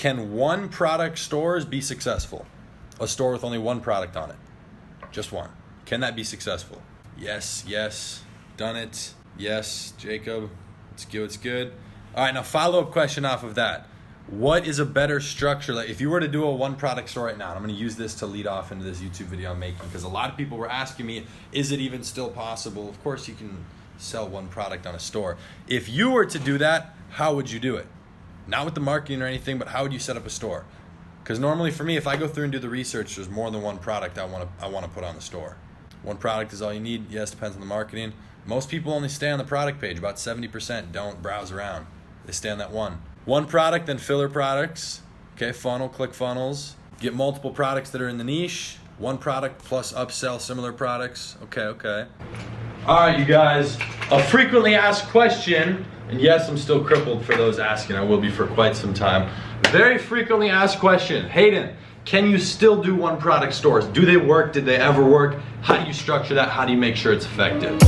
Can one product stores be successful? A store with only one product on it. Just one. Can that be successful? Yes. Done it. Yes, Jacob. It's good. All right, now follow-up question off of that. What is a better structure? Like if you were to do a one product store right now, and I'm going to use this to lead off into this YouTube video I'm making, because a lot of people were asking me, is it even still possible? Of course you can sell one product on a store. If you were to do that, how would you do it? Not with the marketing or anything, but how would you set up a store? Because normally for me, if I go through and do the research, there's more than one product I want to put on the store. One product is all you need. Yes, depends on the marketing. Most people only stay on the product page. About 70% don't browse around. They stay on that one. One product, then filler products. Okay, funnel, click funnels. Get multiple products that are in the niche. One product plus upsell similar products. Okay. All right, you guys. A frequently asked question, and yes, I'm still crippled for those asking. I will be for quite some time. Very frequently asked question. Hayden, can you still do one product stores? Do they work? Did they ever work? How do you structure that? How do you make sure it's effective?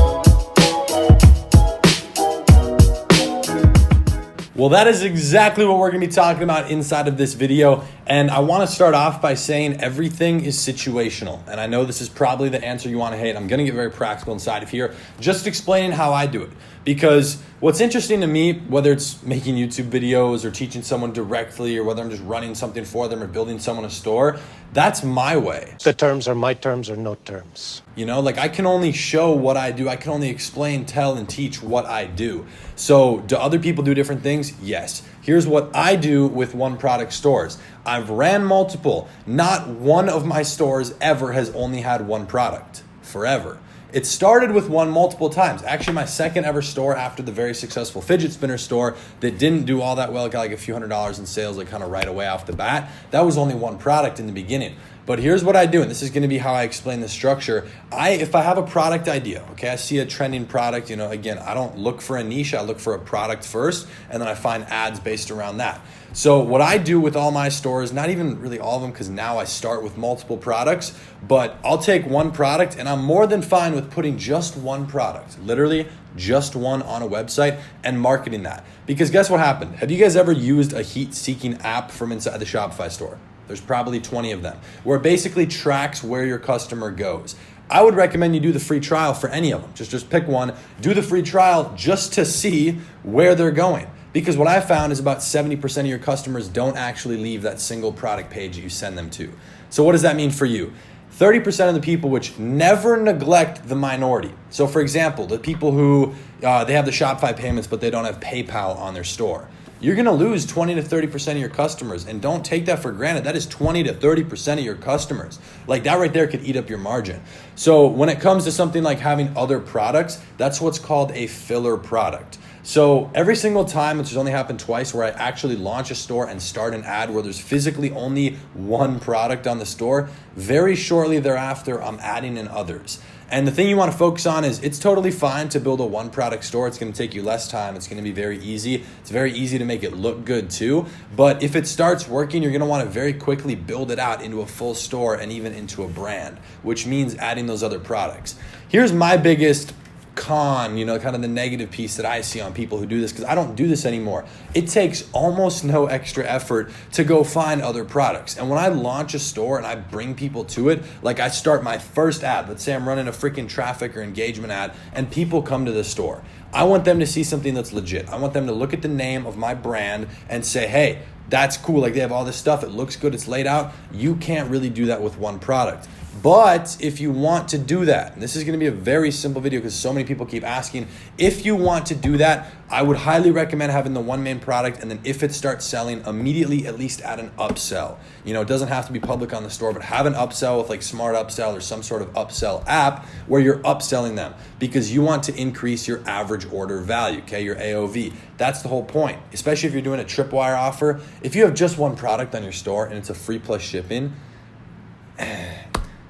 Well, that is exactly what we're going to be talking about inside of this video. And I want to start off by saying everything is situational. And I know this is probably the answer you want to hate. I'm going to get very practical inside of here, just explaining how I do it. Because what's interesting to me, whether it's making YouTube videos or teaching someone directly, or whether I'm just running something for them or building someone a store, that's my way. The terms are my terms or no terms. You know, like I can only show what I do. I can only explain, tell, and teach what I do. So do other people do different things? Yes. Here's what I do with one product stores. I've ran multiple. Not one of my stores ever has only had one product forever. It started with one multiple times. Actually, my second ever store after the very successful fidget spinner store that didn't do all that well, got like a few $100s in sales like kind of right away off the bat. That was only one product in the beginning. But here's what I do, and this is going to be how I explain the structure. If I have a product idea, okay, I see a trending product, again, I don't look for a niche, I look for a product first, and then I find ads based around that. So what I do with all my stores, not even really all of them, because now I start with multiple products, but I'll take one product and I'm more than fine with putting just one product, literally just one on a website and marketing that. Because guess what happened? Have you guys ever used a heat-seeking app from inside the Shopify store? There's probably 20 of them, where it basically tracks where your customer goes. I would recommend you do the free trial for any of them. Just pick one, do the free trial just to see where they're going. Because what I found is about 70% of your customers don't actually leave that single product page that you send them to. So what does that mean for you? 30% of the people which never neglect the minority. So for example, the people who, they have the Shopify payments, but they don't have PayPal on their store. You're going to lose 20 to 30% of your customers, and don't take that for granted. That is 20 to 30% of your customers. Like that right there could eat up your margin. So when it comes to something like having other products, that's what's called a filler product. So every single time, which has only happened twice, where I actually launch a store and start an ad where there's physically only one product on the store, very shortly thereafter, I'm adding in others. And the thing you want to focus on is it's totally fine to build a one product store. It's going to take you less time. It's going to be very easy. It's very easy to make it look good too. But if it starts working, you're going to want to very quickly build it out into a full store and even into a brand, which means adding those other products. Here's my biggest con, kind of the negative piece that I see on people who do this, because I don't do this anymore. It takes almost no extra effort to go find other products. And when I launch a store and I bring people to it, like I start my first ad, let's say I'm running a freaking traffic or engagement ad, and people come to the store. I want them to see something that's legit. I want them to look at the name of my brand and say, hey, that's cool. Like they have all this stuff. It looks good. It's laid out. You can't really do that with one product. But if you want to do that, and this is going to be a very simple video because so many people keep asking, if you want to do that, I would highly recommend having the one main product, and then if it starts selling, immediately at least add an upsell. It doesn't have to be public on the store, but have an upsell with like Smart Upsell or some sort of upsell app where you're upselling them, because you want to increase your average order value, okay, your AOV. That's the whole point, especially if you're doing a tripwire offer. If you have just one product on your store and it's a free plus shipping,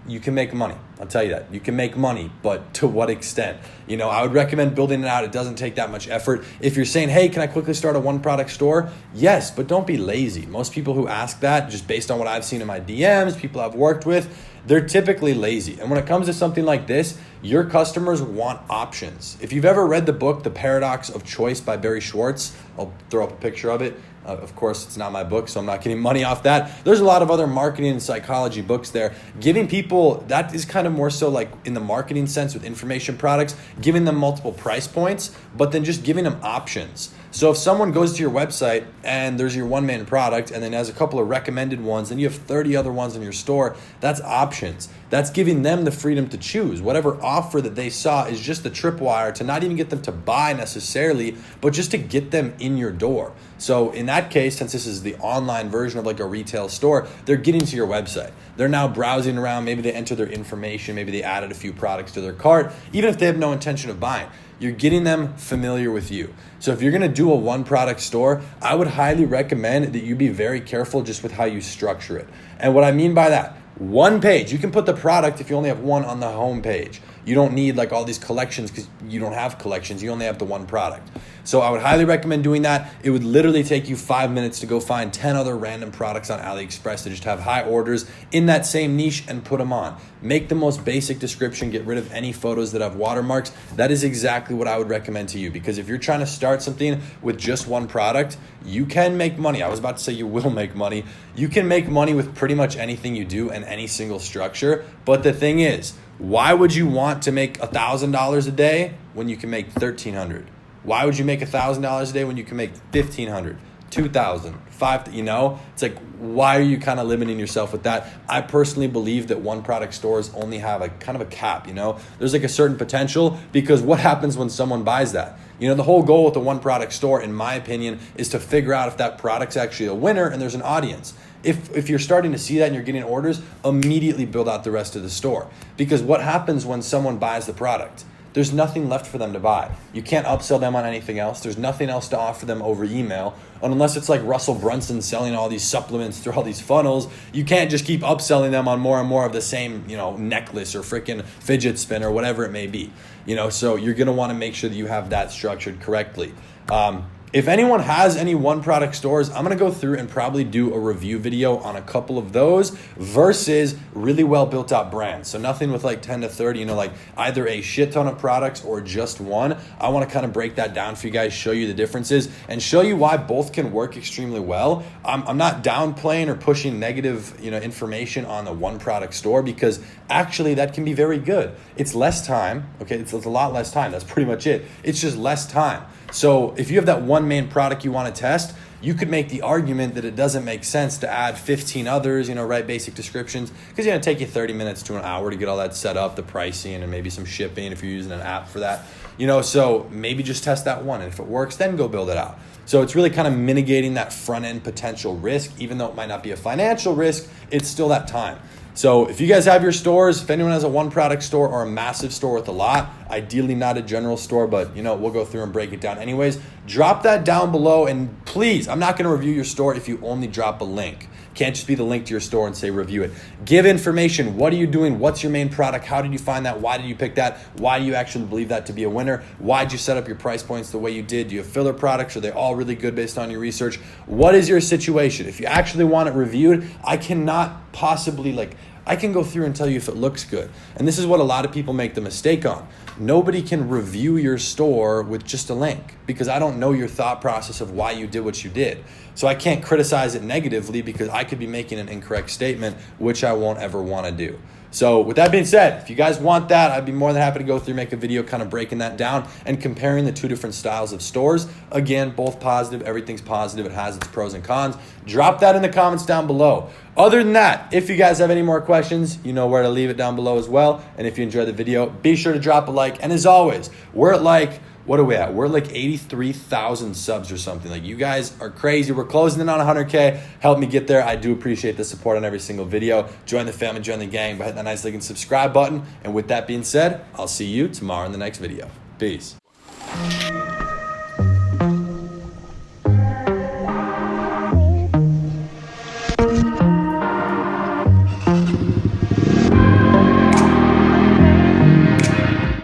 you can make money. I'll tell you that. You can make money, but to what extent? I would recommend building it out. It doesn't take that much effort. If you're saying, hey, can I quickly start a one product store? Yes, but don't be lazy. Most people who ask that, just based on what I've seen in my DMs, people I've worked with, they're typically lazy. And when it comes to something like this, your customers want options. If you've ever read the book, The Paradox of Choice by Barry Schwartz, I'll throw up a picture of it. Of course, it's not my book, so I'm not getting money off that. There's a lot of other marketing and psychology books there. Giving people, that is kind of more so like in the marketing sense with information products, giving them multiple price points, but then just giving them options. So if someone goes to your website and there's your one main product and then has a couple of recommended ones and you have 30 other ones in your store, that's options. That's giving them the freedom to choose. Whatever offer that they saw is just the tripwire to not even get them to buy necessarily, but just to get them in your door. So in that case, since this is the online version of like a retail store, they're getting to your website. They're now browsing around. Maybe they enter their information. Maybe they added a few products to their cart, even if they have no intention of buying. You're getting them familiar with you. So if you're going to do a one product store, I would highly recommend that you be very careful just with how you structure it. And what I mean by that, one page, you can put the product if you only have one on the home page. You don't need like all these collections because you don't have collections. You only have the one product. So I would highly recommend doing that. It would literally take you 5 minutes to go find 10 other random products on AliExpress to just have high orders in that same niche and put them on. Make the most basic description, get rid of any photos that have watermarks. That is exactly what I would recommend to you, because if you're trying to start something with just one product, you can make money. I was about to say you will make money. You can make money with pretty much anything you do and any single structure. But the thing is, why would you want to make $1,000 a day when you can make $1,300? Why would you make $1,000 a day when you can make $1,500, $2,000, $5,000? You know, it's like, why are you kind of limiting yourself with that? I personally believe that one product stores only have a kind of a cap. You know, there's like a certain potential, because what happens when someone buys that? You know, the whole goal with the one product store, in my opinion, is to figure out if that product's actually a winner and there's an audience. If you're starting to see that and you're getting orders, immediately build out the rest of the store. Because what happens when someone buys the product? There's nothing left for them to buy. You can't upsell them on anything else. There's nothing else to offer them over email. Unless it's like Russell Brunson selling all these supplements through all these funnels, you can't just keep upselling them on more and more of the same, you know, necklace or freaking fidget spinner or whatever it may be. You know, so you're going to want to make sure that you have that structured correctly. If anyone has any one product stores, I'm going to go through and probably do a review video on a couple of those versus really well built out brands. So nothing with like 10 to 30, you know, like either a shit ton of products or just one. I want to kind of break that down for you guys, show you the differences and show you why both can work extremely well. I'm not downplaying or pushing negative, you know, information on the one product store, because actually that can be very good. It's less time. Okay. It's a lot less time. That's pretty much it. It's just less time. So if you have that one main product you want to test, you could make the argument that it doesn't make sense to add 15 others, you know, write basic descriptions, because it's going to take you 30 minutes to an hour to get all that set up, the pricing and maybe some shipping if you're using an app for that, you know, so maybe just test that one. And if it works, then go build it out. So it's really kind of mitigating that front end potential risk. Even though it might not be a financial risk, it's still that time. So if you guys have your stores, if anyone has a one product store or a massive store with a lot, ideally not a general store, but you know, we'll go through and break it down anyways, drop that down below. And please, I'm not going to review your store if you only drop a link. Can't just be the link to your store and say review it. Give information. What are you doing? What's your main product? How did you find that? Why did you pick that? Why do you actually believe that to be a winner? Why did you set up your price points the way you did? Do you have filler products? Are they all really good based on your research? What is your situation? If you actually want it reviewed, I cannot possibly I can go through and tell you if it looks good. And this is what a lot of people make the mistake on. Nobody can review your store with just a link, because I don't know your thought process of why you did what you did. So I can't criticize it negatively, because I could be making an incorrect statement, which I won't ever want to do. So with that being said, if you guys want that, I'd be more than happy to go through and make a video kind of breaking that down and comparing the two different styles of stores. Again, both positive. Everything's positive. It has its pros and cons. Drop that in the comments down below. Other than that, if you guys have any more questions, you know where to leave it down below as well. And if you enjoyed the video, be sure to drop a like. And as always, we're at what are we at? We're at 83,000 subs or something. Like, you guys are crazy. We're closing in on 100K. Help me get there. I do appreciate the support on every single video. Join the family, join the gang by hitting that nice like and subscribe button. And with that being said, I'll see you tomorrow in the next video. Peace.